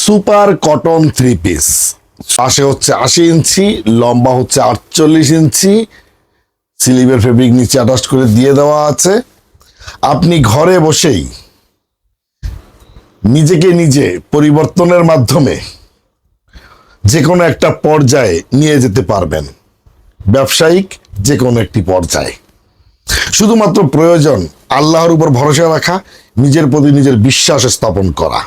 Super cotton 3 piece, পাশে হচ্ছে 80 ইঞ্চি, লম্বা হচ্ছে 48 ইঞ্চি, স্লিভের ফেব্রিক নিচে অ্যাটাচ করে দিয়ে দেওয়া আছে। আপনি ঘরে বসেই নিজেকে নিজে পরিবর্তনের মাধ্যমে যে কোনো একটা পর্যায়ে নিয়ে যেতে পারবেন, ব্যবসায়িক যে কোনো একটি পর্যায়ে। শুধুমাত্র প্রয়োজন আল্লাহর উপর ভরসা রাখা, নিজের প্রতি নিজের বিশ্বাস স্থাপন করা।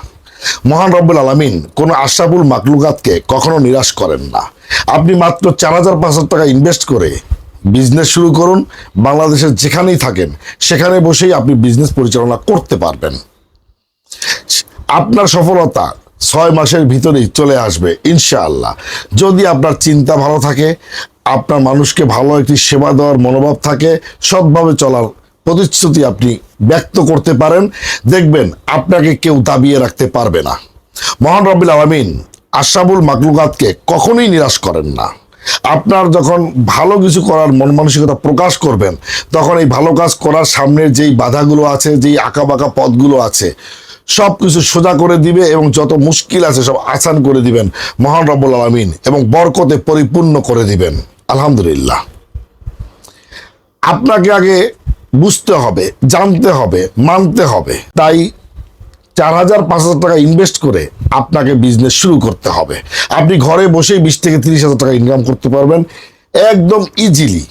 মহান রব্বুল আলামিন কোনো আশরাফুল মাকলুকাতকে কখনো নিরাশ করেন না। আপনি মাত্র 4,000-5,000 টাকা ইনভেস্ট করে বিজনেস শুরু করুন। বাংলাদেশের যেখানেই থাকেন সেখানে বসেই আপনি বিজনেস পরিচালনা করতে পারবেন। আপনার সফলতা 6 মাসের ভিতরেই চলে আসবে ইনশাআল্লাহ। যদি আপনার চিন্তা ভালো থাকে, আপনার মানুষকে ভালো একটি সেবা দেওয়ার মনোভাব থাকে, সৎভাবে চলার প্রতিশ্রুতি আপনি ব্যক্ত করতে পারেন, দেখবেন আপনাকে কেউ দাবিয়ে রাখতে পারবে না। মহান রব্বুল আলামিন আশরাফুল মাকলুকাতকে কখনোই নিরাশ করেন না। আপনার যখন ভালো কিছু করার মন মানসিকতা প্রকাশ করবেন, তখন এই ভালো কাজ করার সামনের যেই বাধাগুলো আছে, যেই আঁকাবাঁকা পথগুলো আছে, সব কিছু সোজা করে দিবে এবং যত মুশকিল আছে সব আসান করে দিবেন মহান রব্বুল আলামিন, এবং বরকতে পরিপূর্ণ করে দিবেন। আলহামদুলিল্লাহ। আপনাকে আগে বুঝতে হবে, জানতে হবে, মানতে হবে। তাই 4,000-5,000 টাকা ইনভেস্ট করে আপনাকে বিজনেস শুরু করতে হবে। আপনি ঘরে বসেই 20 থেকে 30,000 টাকা ইনকাম করতে পারবেন একদম ইজিলি।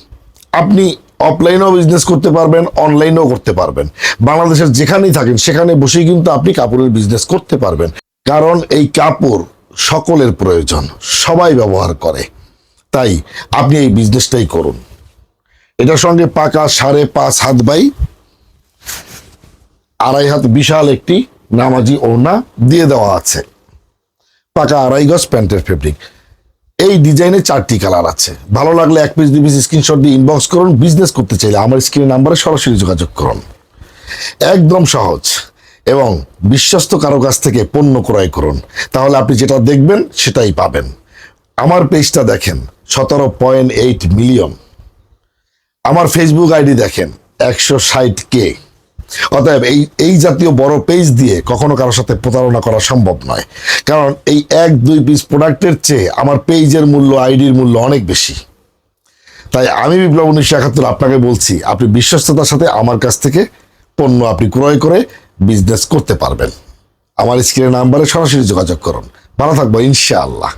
আপনি অফলাইনেও বিজনেস করতে পারবেন, অনলাইনেও করতে পারবেন। বাংলাদেশের যেখানেই থাকেন সেখানে বসেই কিন্তু আপনি কাপড়ের বিজনেস করতে পারবেন, কারণ এই কাপড় সকলের প্রয়োজন, সবাই ব্যবহার করে। তাই আপনি এই বিজনেসটাই করুন। এটার সঙ্গে পাকা 5.5 হাত বাই 2.5 হাত বিশাল একটি নামাজি ওড়না দিয়ে দেওয়া আছে, পাকা 2.5 গজ প্যান্টের ফেব্রিক। এই ডিজাইনে 4টি কালার আছে। ভালো লাগলে 1 পিস 2 পিস স্ক্রিনশট দিয়ে ইনবক্স করুন। বিজনেস করতে চাইলে আমার স্ক্রিনের নাম্বারে সরাসরি যোগাযোগ করুন। একদম সহজ এবং বিশ্বস্ত কারো কাছ থেকে পণ্য ক্রয় করুন, তাহলে আপনি যেটা দেখবেন সেটাই পাবেন। আমার পেজটা দেখেন 17.8 মিলিয়ন, আমার ফেসবুক আইডি দেখেন 160K। অতএব এই জাতীয় বড় পেজ দিয়ে কখনো কারোর সাথে প্রতারণা করা সম্ভব নয়, কারণ এই 1-2 পিস প্রোডাক্টের চেয়ে আমার পেজের মূল্য, আইডির মূল্য অনেক বেশি। তাই আমি বিপ্লব 1971 আপনাকে বলছি, আপনি বিশ্বস্ততার সাথে আমার কাছ থেকে পণ্য আপনি ক্রয় করে বিজনেস করতে পারবেন। আমার স্ক্রিনের নাম্বারে সরাসরি যোগাযোগ করুন। ভালো থাকবো ইনশাআল্লাহ।